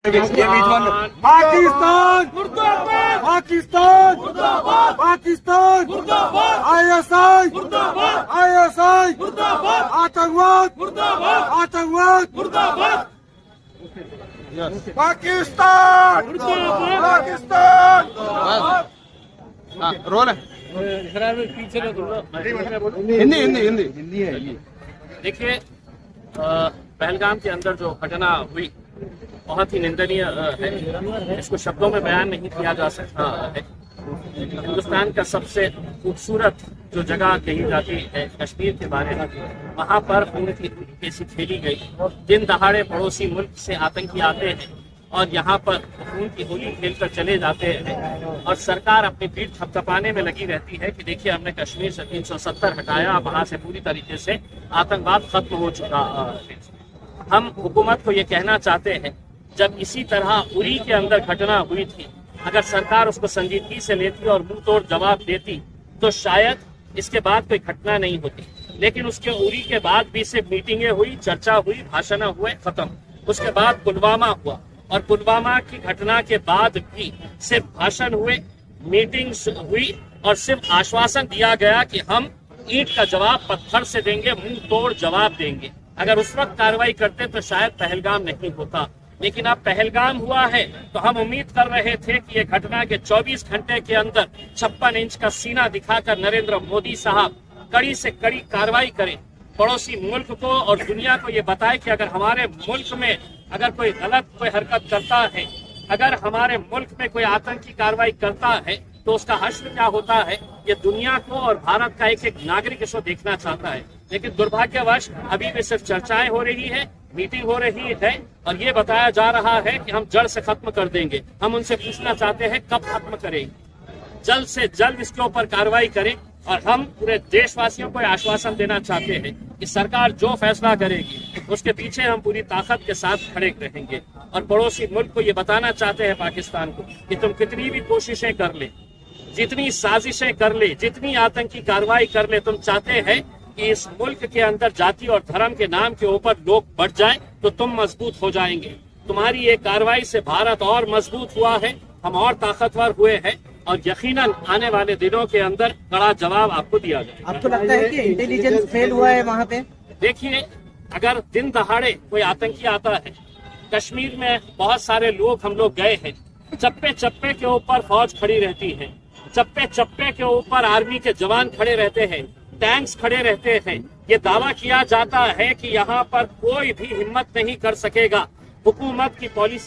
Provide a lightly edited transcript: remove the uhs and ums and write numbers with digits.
Pakistan Pakistan Pakistan ISI आतंकवाद आतंकवाद Pakistan Pakistan role है हिंदी हिंदी हिंदी देखिए, पहलगाम के अंदर जो घटना हुई बहुत ही निंदनीय है। इसको शब्दों में बयान नहीं किया जा सकता है। हिंदुस्तान का सबसे खूबसूरत जो जगह कही जाती है कश्मीर के बारे में, वहाँ पर खून की कैसी खेली गई। दिन दहाड़े पड़ोसी मुल्क से आतंकी आते हैं और यहाँ पर खून की होली खेलकर चले जाते हैं और सरकार अपनी पीठ थपथपाने में लगी रहती है कि देखिए हमने कश्मीर से 370 हटाया, वहाँ से पूरी तरीके से आतंकवाद खत्म हो चुका है। हम हुकूमत को ये कहना चाहते हैं, जब इसी तरह उरी के अंदर घटना हुई थी, अगर सरकार उसको संजीदगी से लेती और मुंह तोड़ जवाब देती तो शायद इसके बाद कोई घटना नहीं होती। लेकिन उसके उरी के बाद भी सिर्फ मीटिंगें हुई, चर्चा हुई, भाषण हुए, खत्म। उसके बाद पुलवामा हुआ और पुलवामा की घटना के बाद भी सिर्फ भाषण हुए, मीटिंग्स हुई और सिर्फ आश्वासन दिया गया कि हम ईंट का जवाब पत्थर से देंगे, मुंह तोड़ जवाब देंगे। अगर उस वक्त कार्रवाई करते तो शायद पहलगाम नहीं होता। लेकिन अब पहलगाम हुआ है तो हम उम्मीद कर रहे थे कि ये घटना के 24 घंटे के अंदर 56 इंच का सीना दिखाकर नरेंद्र मोदी साहब कड़ी से कड़ी कार्रवाई करें, पड़ोसी मुल्क को और दुनिया को ये बताए कि अगर हमारे मुल्क में अगर कोई गलत कोई हरकत करता है, अगर हमारे मुल्क में कोई आतंकी कार्रवाई करता है तो उसका हश्र क्या होता है, ये दुनिया को और भारत का एक एक नागरिक इसको देखना चाहता है। लेकिन दुर्भाग्यवश अभी भी सिर्फ चर्चाएं हो रही है, मीटिंग हो रही है और ये बताया जा रहा है कि हम जड़ से खत्म कर देंगे। हम उनसे पूछना चाहते हैं कब खत्म करेंगे, जल्द से जल्द इसके ऊपर कार्रवाई करें। और हम पूरे देशवासियों को आश्वासन देना चाहते हैं कि सरकार जो फैसला करेगी उसके पीछे हम पूरी ताकत के साथ खड़े रहेंगे। और पड़ोसी मुल्क को ये बताना चाहते हैं पाकिस्तान को कि तुम कितनी भी कोशिशें कर ले, जितनी साजिशें कर ले, जितनी आतंकी कार्रवाई कर ले, तुम चाहते हैं कि इस मुल्क के अंदर जाति और धर्म के नाम के ऊपर लोग बढ़ जाएं तो तुम मजबूत हो जाएंगे। तुम्हारी ये कार्रवाई से भारत और मजबूत हुआ है, हम और ताकतवर हुए हैं और यकीनन आने वाले दिनों के अंदर कड़ा जवाब आपको दिया जाएगा। आपको लगता है कि इंटेलिजेंस फेल हुआ है वहाँ पे? देखिए, अगर दिन दहाड़े कोई आतंकी आता है, कश्मीर में बहुत सारे लोग हम लोग गए हैं, चप्पे चप्पे के ऊपर फौज खड़ी रहती है, चप्पे चप्पे के ऊपर आर्मी के जवान खड़े रहते हैं, टैंक्स खड़े रहते हैं। ये दावा किया जाता है कि यहाँ पर कोई भी हिम्मत नहीं कर सकेगा। हुकूमत की पॉलिसी